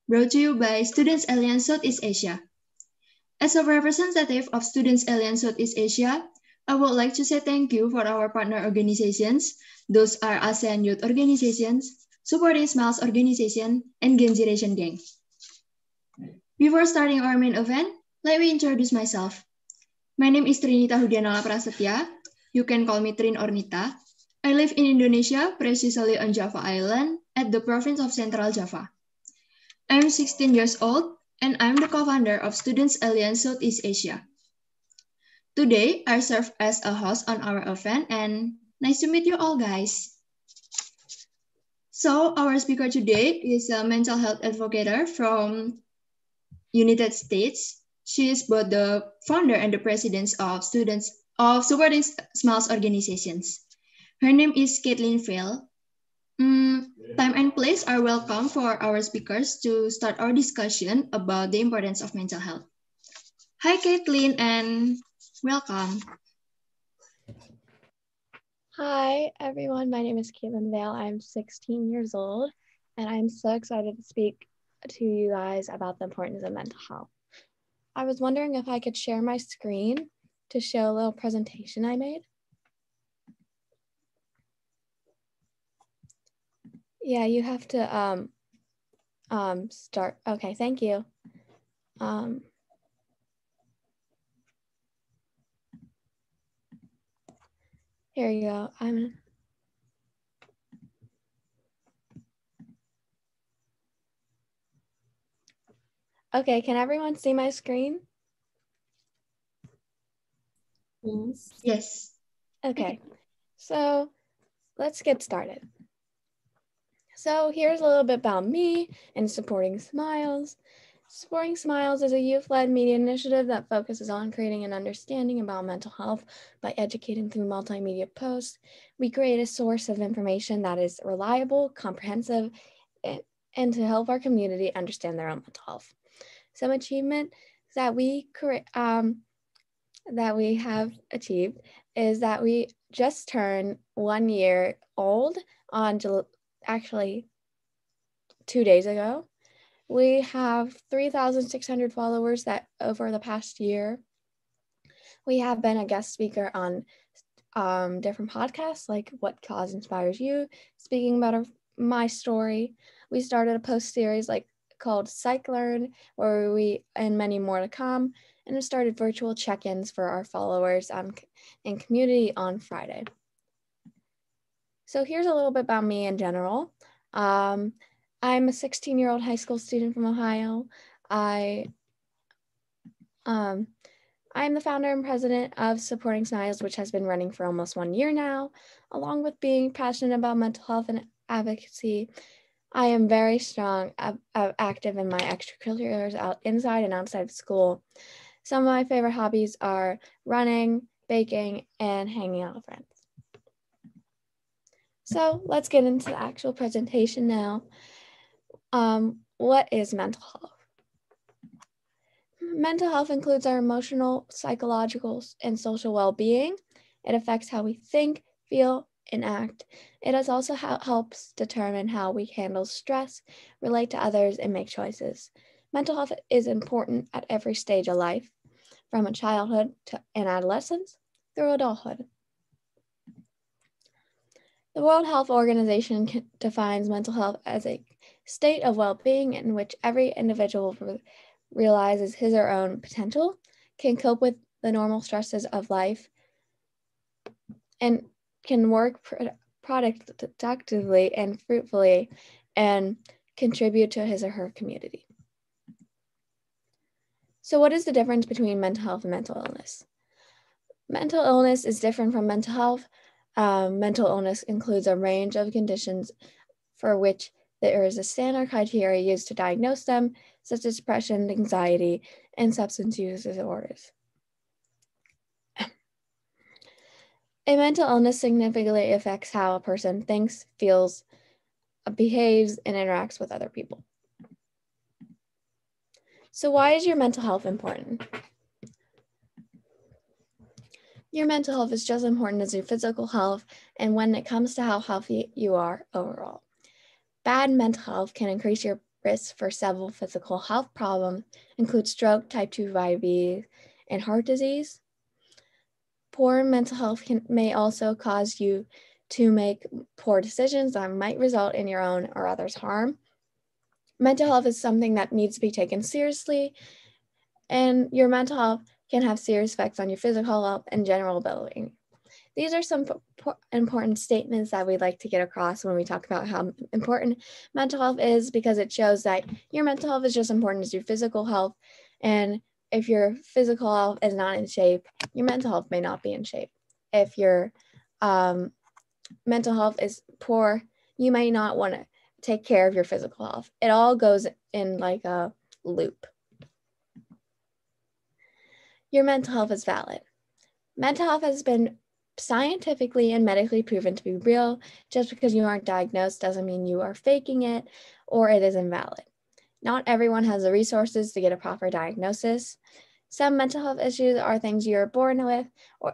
brought to you by Students Alliance Southeast Asia. As a representative of Students Alliance Southeast Asia, I would like to say thank you for our partner organizations. Those are ASEAN Youth Organizations, Supporting Smiles Organization, and Genzeration Gang. Before starting our main event, let me introduce myself. My name is Trinita Hudianala Prasetya. You can call me Trin or Nita. I live in Indonesia, precisely on Java Island, at the province of Central Java. I'm 16 years old, and I'm the co-founder of Students Alliance Southeast Asia. Today, I serve as a host on our event, and nice to meet you all, guys. So, our speaker today is a mental health advocate from United States. She is both the founder and the president of Students of Supporting Smiles Organizations. Her name is Kaitlyn Vail. Time and place are welcome for our speakers to start our discussion about the importance of mental health. Hi, Kaitlyn, and welcome. Hi, everyone. My name is Kaitlyn Vail. I'm 16 years old, and I'm so excited to speak to you guys about the importance of mental health. I was wondering if I could share my screen to show a little presentation I made. Yeah, you have to start. Okay, thank you. Here you go. Okay, can everyone see my screen? Yes. Okay, so let's get started. So here's a little bit about me and Supporting Smiles. Supporting Smiles is a youth-led media initiative that focuses on creating an understanding about mental health by educating through multimedia posts. We create a source of information that is reliable, comprehensive, and to help our community understand their own mental health. Some achievement that we have achieved is that we just turned 1 year old on actually 2 days ago. We have 3,600 followers that over the past year. We have been a guest speaker on different podcasts like What Cause Inspires You, speaking about my story. We started a post series called Psych Learn, where and many more to come, and we started virtual check-ins for our followers and community on Friday. So here's a little bit about me in general. I'm a 16-year-old high school student from Ohio. I'm the founder and president of Supporting Smiles, which has been running for almost 1 year now. Along with being passionate about mental health and advocacy, I am very strong, active in my extracurriculars inside and outside of school. Some of my favorite hobbies are running, baking, and hanging out with friends. So let's get into the actual presentation now. What is mental health? Mental health includes our emotional, psychological, and social well-being. It affects how we think, feel, and act. It is also helps determine how we handle stress, relate to others, and make choices. Mental health is important at every stage of life, from childhood to adolescence through adulthood. The World Health Organization defines mental health as a state of well-being in which every individual realizes his or her own potential, can cope with the normal stresses of life, and can work productively and fruitfully and contribute to his or her community. So what is the difference between mental health and mental illness? Mental illness is different from mental health. Mental illness includes a range of conditions for which there is a standard criteria used to diagnose them, such as depression, anxiety, and substance use disorders. A mental illness significantly affects how a person thinks, feels, behaves, and interacts with other people. So why is your mental health important? Your mental health is just as important as your physical health, and when it comes to how healthy you are overall. Bad mental health can increase your risks for several physical health problems, include stroke, type 2 diabetes, and heart disease. Poor mental health may also cause you to make poor decisions that might result in your own or others' harm. Mental health is something that needs to be taken seriously, and your mental health can have serious effects on your physical health and general well-being. These are some important statements that we'd like to get across when we talk about how important mental health is, because it shows that your mental health is just as important as your physical health. And if your physical health is not in shape, your mental health may not be in shape. If your mental health is poor, you may not want to take care of your physical health. It all goes in like a loop. Your mental health is valid. Mental health has been scientifically and medically proven to be real. Just because you aren't diagnosed doesn't mean you are faking it or it is invalid. Not everyone has the resources to get a proper diagnosis. Some mental health issues are things you're born with,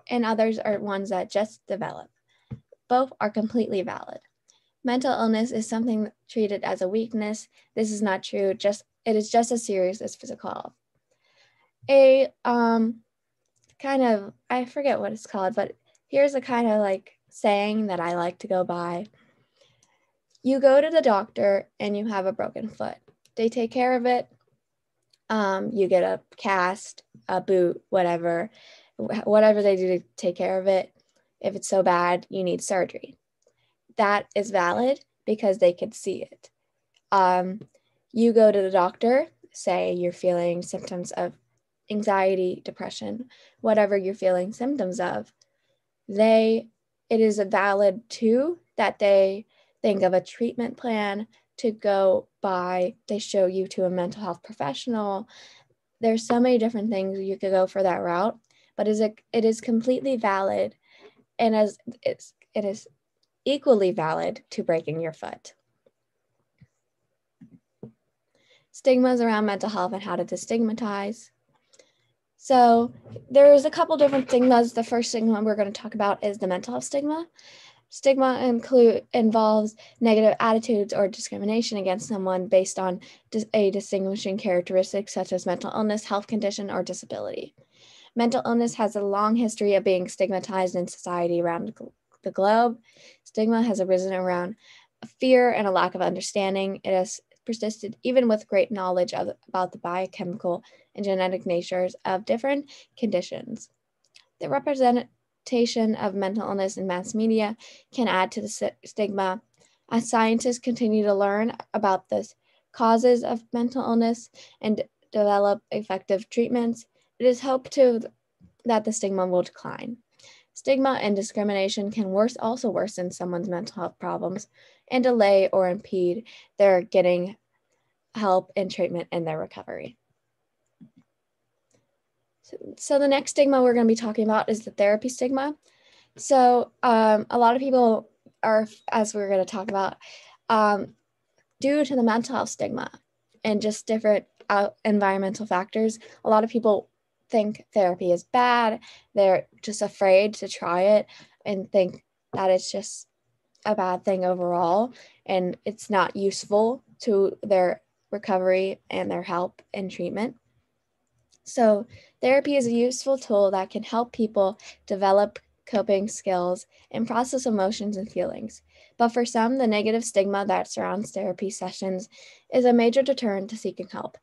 and others are ones that just develop. Both are completely valid. Mental illness is something treated as a weakness. This is not true. It is just as serious as physical health. I forget what it's called, but here's a kind of like saying that I like to go by. You go to the doctor and you have a broken foot. They take care of it. You get a cast, a boot, whatever they do to take care of it. If it's so bad, you need surgery. That is valid because they can see it. You go to the doctor, say you're feeling symptoms of anxiety, depression, whatever you're feeling symptoms of. It is valid too that they think of a treatment plan to go by. They show you to a mental health professional. There's so many different things you could go for that route, but it is completely valid, and as it is equally valid to breaking your foot. Stigmas around mental health and how to destigmatize. So there's a couple different stigmas. The first stigma we're going to talk about is the mental health stigma. Stigma involves negative attitudes or discrimination against someone based on a distinguishing characteristic such as mental illness, health condition, or disability. Mental illness has a long history of being stigmatized in society around the globe. Stigma has arisen around fear and a lack of understanding. It has persisted even with great knowledge about the biochemical and genetic natures of different conditions. The representation of mental illness in mass media can add to the stigma. As scientists continue to learn about the causes of mental illness and develop effective treatments, it is hoped that the stigma will decline. Stigma and discrimination can also worsen someone's mental health problems and delay or impede their getting help and treatment in their recovery. So the next stigma we're going to be talking about is the therapy stigma. So a lot of people are, as we're going to talk about, due to the mental health stigma and just different environmental factors, a lot of people think therapy is bad. They're just afraid to try it and think that it's just a bad thing overall, and it's not useful to their recovery and their help and treatment. So therapy is a useful tool that can help people develop coping skills and process emotions and feelings. But for some, the negative stigma that surrounds therapy sessions is a major deterrent to seeking help.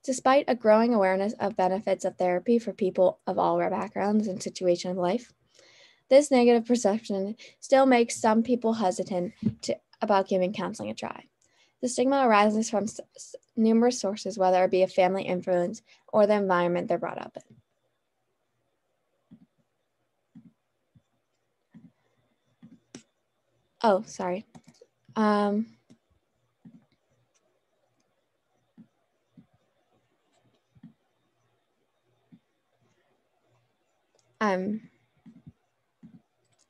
Despite a growing awareness of benefits of therapy for people of all backgrounds and situations of life, this negative perception still makes some people hesitant about giving counseling a try. The stigma arises from numerous sources, whether it be a family influence or the environment they're brought up in. Oh, sorry.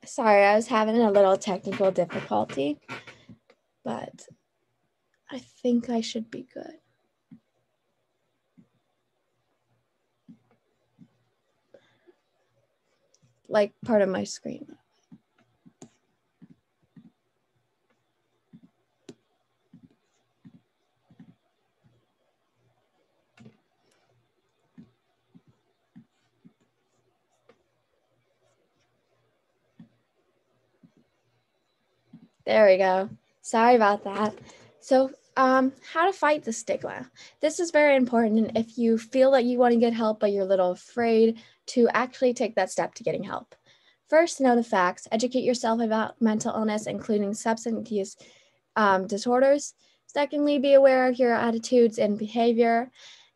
Sorry, I was having a little technical difficulty, but I think I should be good. Like part of my screen. There we go. Sorry about that. So, how to fight the stigma. This is very important if you feel that you want to get help, but you're a little afraid to actually take that step to getting help. First, know the facts. Educate yourself about mental illness, including substance use disorders. Secondly, be aware of your attitudes and behavior.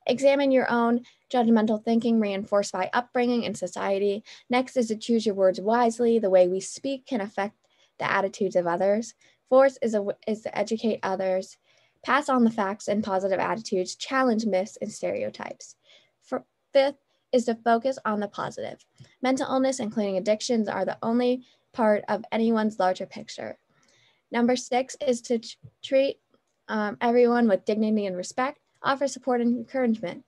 Examine your own judgmental thinking reinforced by upbringing and society. Next is to choose your words wisely. The way we speak can affect the attitudes of others. Fourth is to educate others, pass on the facts and positive attitudes, challenge myths and stereotypes. Fifth is to focus on the positive. Mental illness, including addictions, are the only part of anyone's larger picture. Number 6 is to treat everyone with dignity and respect, offer support and encouragement.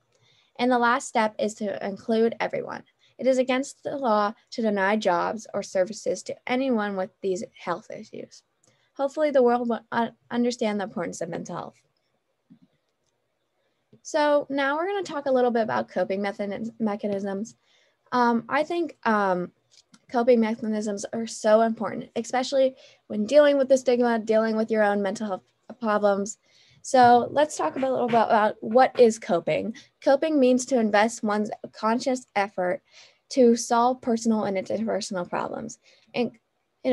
And the last step is to include everyone. It is against the law to deny jobs or services to anyone with these health issues. Hopefully the world will understand the importance of mental health. So now we're going to talk a little bit about coping mechanisms. I think coping mechanisms are so important, especially when dealing with the stigma, dealing with your own mental health problems. So let's talk a little bit about what is coping. Coping means to invest one's conscious effort to solve personal and interpersonal problems in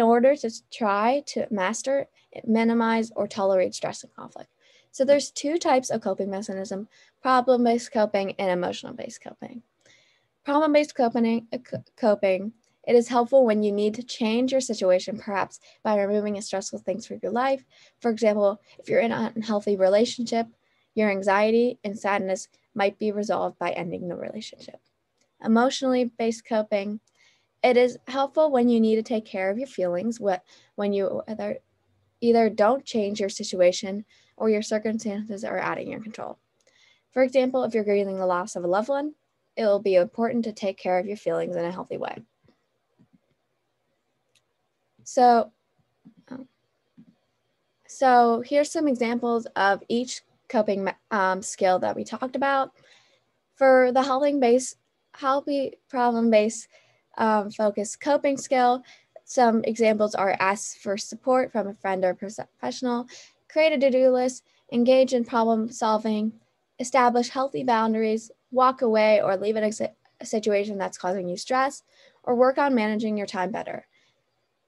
order to try to master, minimize, or tolerate stress and conflict. So there's 2 types of coping mechanism: problem-based coping and emotional-based coping. Problem-based coping, it is helpful when you need to change your situation, perhaps by removing stressful things from your life. For example, if you're in an unhealthy relationship, your anxiety and sadness might be resolved by ending the relationship. Emotionally based coping, it is helpful when you need to take care of your feelings, when you either don't change your situation or your circumstances are out of your control. For example, if you're grieving the loss of a loved one, it will be important to take care of your feelings in a healthy way. So here's some examples of each coping skill that we talked about. For the healthy problem-based focused coping skill, some examples are ask for support from a friend or professional, create a to-do list, engage in problem solving, establish healthy boundaries, walk away or leave a situation that's causing you stress, or work on managing your time better.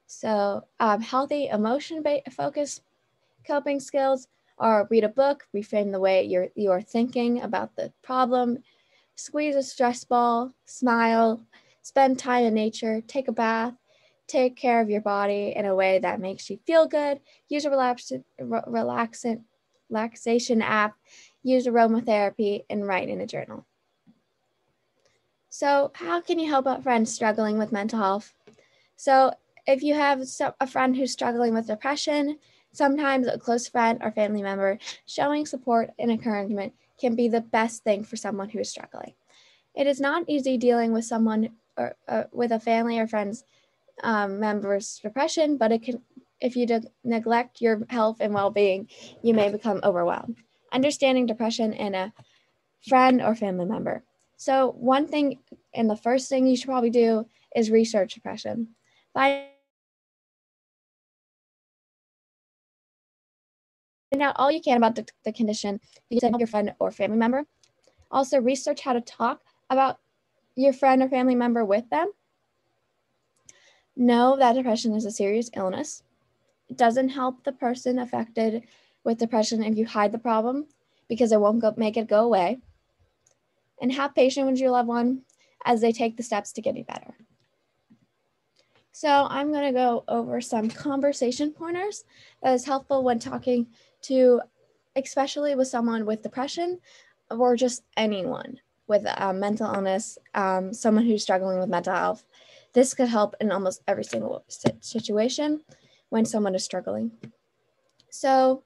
So healthy emotion-focused coping skills are read a book, reframe the way you're thinking about the problem, squeeze a stress ball, smile, spend time in nature, take a bath, take care of your body in a way that makes you feel good, use a relaxation app, use aromatherapy, and write in a journal. So how can you help a friend struggling with mental health? So if you have a friend who's struggling with depression, sometimes a close friend or family member showing support and encouragement can be the best thing for someone who is struggling. It is not easy dealing with someone or with a family or friends member's depression, but if you neglect your health and well-being, you may become overwhelmed. Understanding depression in a friend or family member. So one thing, and the first thing you should probably do is research depression. Find out all you can about the condition you can help your friend or family member. Also, research how to talk about your friend or family member with them. Know that depression is a serious illness. It doesn't help the person affected with depression if you hide the problem, because it won't make it go away. And have patience with your loved one as they take the steps to getting better. So I'm going to go over some conversation pointers that is helpful when talking to, especially with someone with depression or just anyone with mental illness, someone who's struggling with mental health. This could help in almost every single situation when someone is struggling. So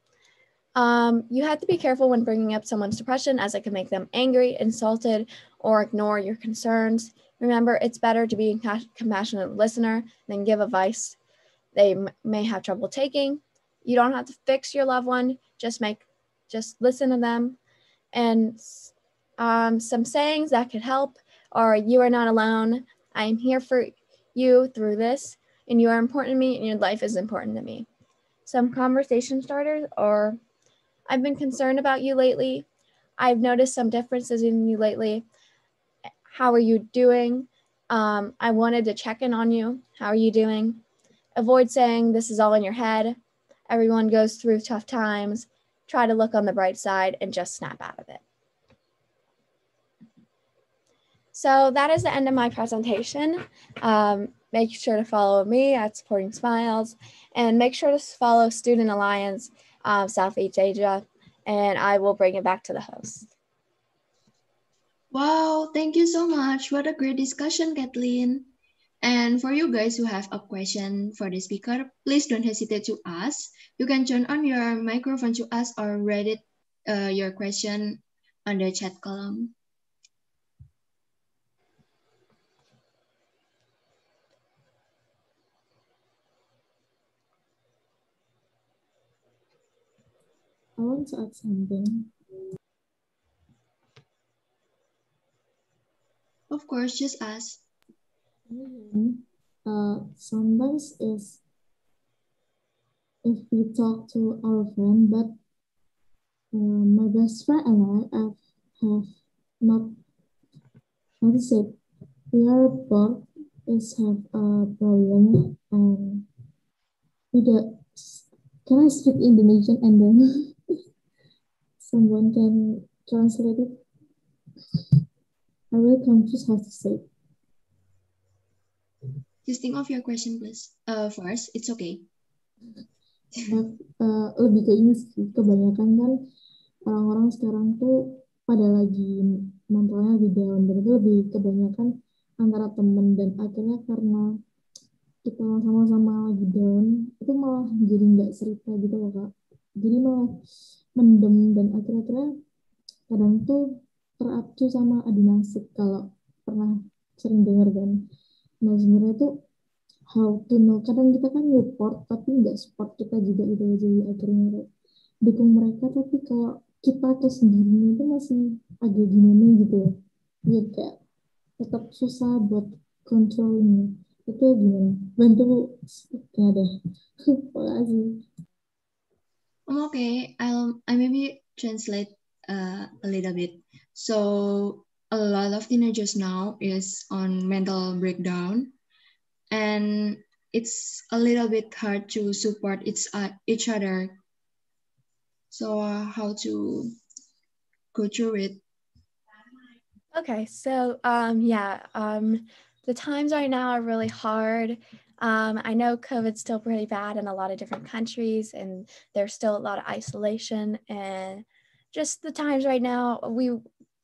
you have to be careful when bringing up someone's depression, as it can make them angry, insulted, or ignore your concerns. Remember, it's better to be a compassionate listener than give advice they may have trouble taking. You don't have to fix your loved one, just listen to them. And some sayings that could help are, you are not alone, I am here for you through this, and you are important to me, and your life is important to me. some conversation starters, or I've been concerned about you lately. I've noticed some differences in you lately. How are you doing? I wanted to check in on you. How are you doing? Avoid saying this is all in your head. Everyone goes through tough times. Try to look on the bright side and just snap out of it. So that is the end of my presentation. Make sure to follow me at Supporting Smiles, and make sure to follow Student Alliance Southeast Asia, and I will bring it back to the host. Wow, thank you so much. What a great discussion, Kaitlyn. And for you guys who have a question for the speaker, please don't hesitate to ask. You can turn on your microphone to ask or write it, your question on the chat column. I want to add something. Of course, just ask. Sometimes is if we talk to our friend, but my best friend and I have not, how to say, we are both is have a problem, and we don't. Can I speak Indonesian and then someone can translate it? I really confused how to say. Just think of your question, please. First, it's okay. Lebih ke ini sih, kebanyakan kan orang-orang sekarang tuh pada lagi mentalnya lagi down, dan itu lebih kebanyakan antara temen, dan akhirnya karena kita sama-sama lagi down, itu malah jadi nggak cerita gitu loh Kak, jadi malah mendem, dan akhirnya kadang tuh teracu sama adu nasib, kalau pernah sering dengar kan. Nah sebenarnya tuh how to know, kadang kita kan report tapi nggak support kita juga gitu, jadi akhirnya dukung mereka, tapi kalau kita ke sendirinya itu masih agak gimana gitu ya, kayak tetap susah buat kontrolnya. Itu gimana? Bantu ya deh. Makasih. Okay, I maybe translate a little bit. So a lot of teenagers now is on mental breakdown, and it's a little bit hard to support each other. So how to go through it? Okay, so the times right now are really hard. I know COVID's still pretty bad in a lot of different countries, and there's still a lot of isolation, and just the times right now,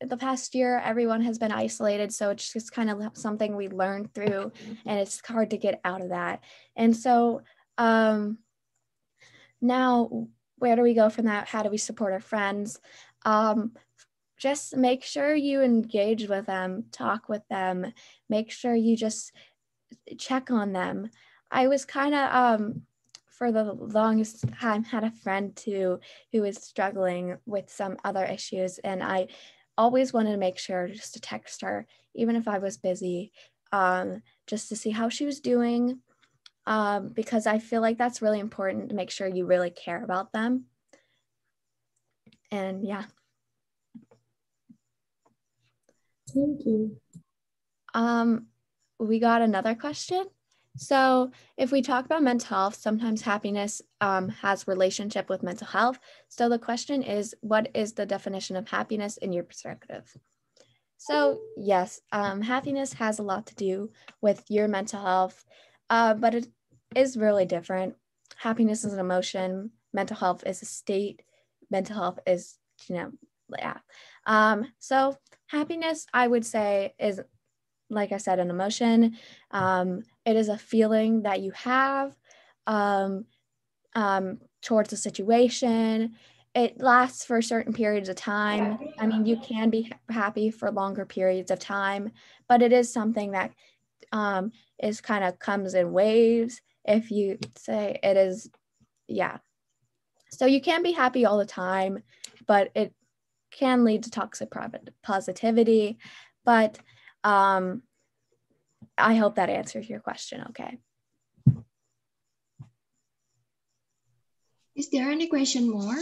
the past year, everyone has been isolated, so it's just kind of something we learned through, and it's hard to get out of that. And so now, where do we go from that? How do we support our friends? Just make sure you engage with them, talk with them, make sure you just check on them. I was kind of, for the longest time, had a friend too who was struggling with some other issues, and I always wanted to make sure just to text her, even if I was busy, just to see how she was doing, because I feel like that's really important to make sure you really care about them. And yeah. Thank you. We got another question. So if we talk about mental health, sometimes happiness has relationship with mental health. So the question is, what is the definition of happiness in your perspective? So yes, happiness has a lot to do with your mental health, but it is really different. Happiness is an emotion. Mental health is a state. Mental health is, so happiness, I would say, is, like I said, an emotion. It is a feeling that you have towards a situation. It lasts for certain periods of time. I mean, you can be happy for longer periods of time, but it is something that is kind of comes in waves, if you say it is, yeah. So you can be happy all the time, but it can lead to toxic positivity. But I hope that answers your question okay. Is there any question more?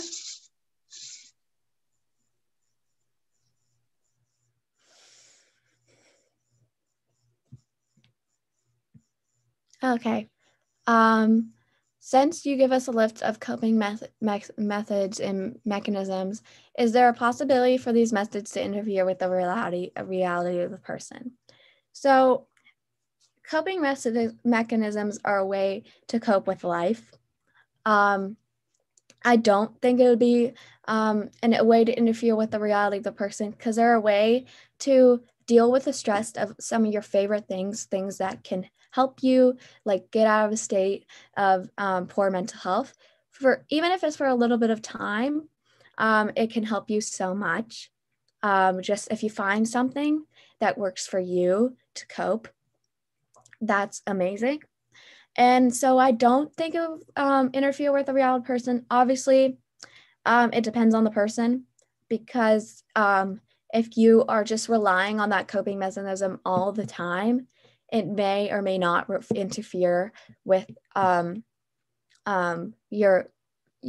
Okay. Since you give us a list of coping methods and mechanisms, is there a possibility for these methods to interfere with the reality of the person? So coping mechanisms are a way to cope with life. I don't think it would be a way to interfere with the reality of the person, because they're a way to deal with the stress of some of your favorite things that can help you like get out of a state of poor mental health. For even if it's for a little bit of time, it can help you so much. Just if you find something that works for you to cope, that's amazing. And so I don't think it will interfere with the reality person. Obviously, it depends on the person, because if you are just relying on that coping mechanism all the time, it may or may not interfere with your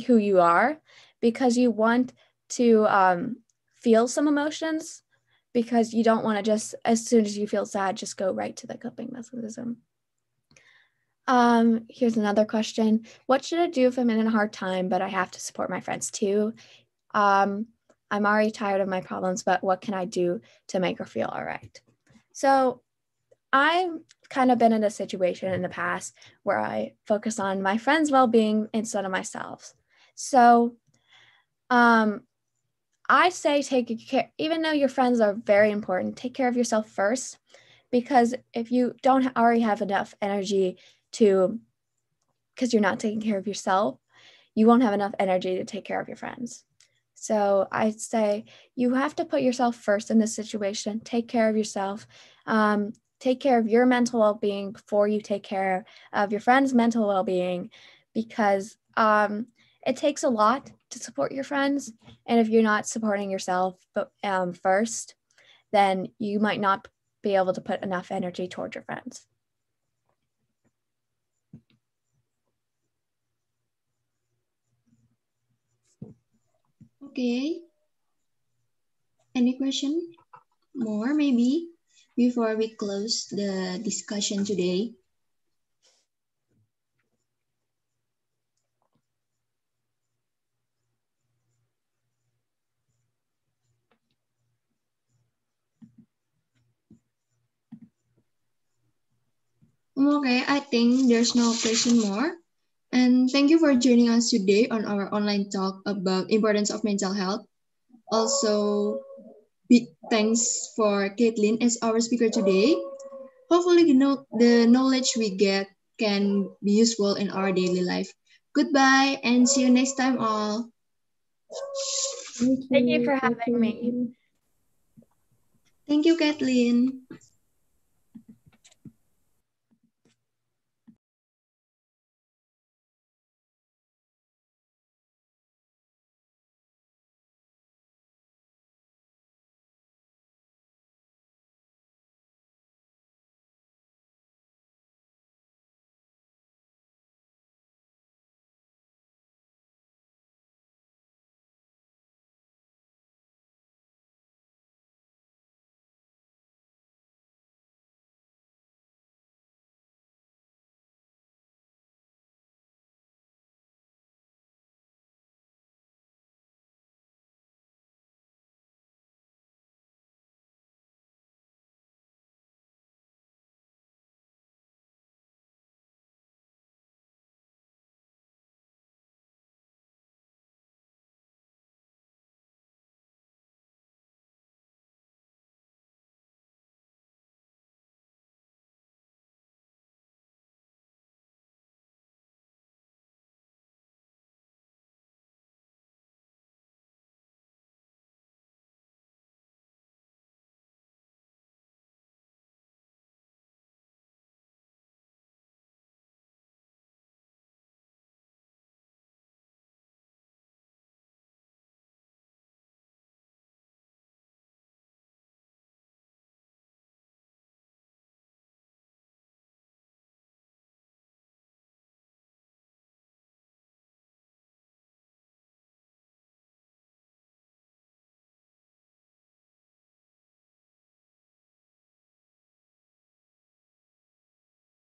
who you are, because you want to feel some emotions, because you don't want to just, as soon as you feel sad, just go right to the coping mechanism. Here's another question. What should I do if I'm in a hard time, but I have to support my friends too? I'm already tired of my problems, but what can I do to make her feel all right? So I've kind of been in a situation in the past where I focus on my friends' well-being instead of myself. So I say take care, even though your friends are very important, take care of yourself first, because if you don't already have enough energy because you're not taking care of yourself, you won't have enough energy to take care of your friends. So I'd say you have to put yourself first in this situation. Take care of yourself. Take care of your mental well-being before you take care of your friends' mental well-being, because it takes a lot to support your friends. And if you're not supporting yourself first, then you might not be able to put enough energy toward your friends. Okay. Any question more maybe before we close the discussion today? Okay, I think there's no question more. And thank you for joining us today on our online talk about importance of mental health. Also, big thanks for Kaitlyn as our speaker today. Hopefully, the knowledge we get can be useful in our daily life. Goodbye and see you next time all. Thank you for having me. Thank you, Kaitlyn.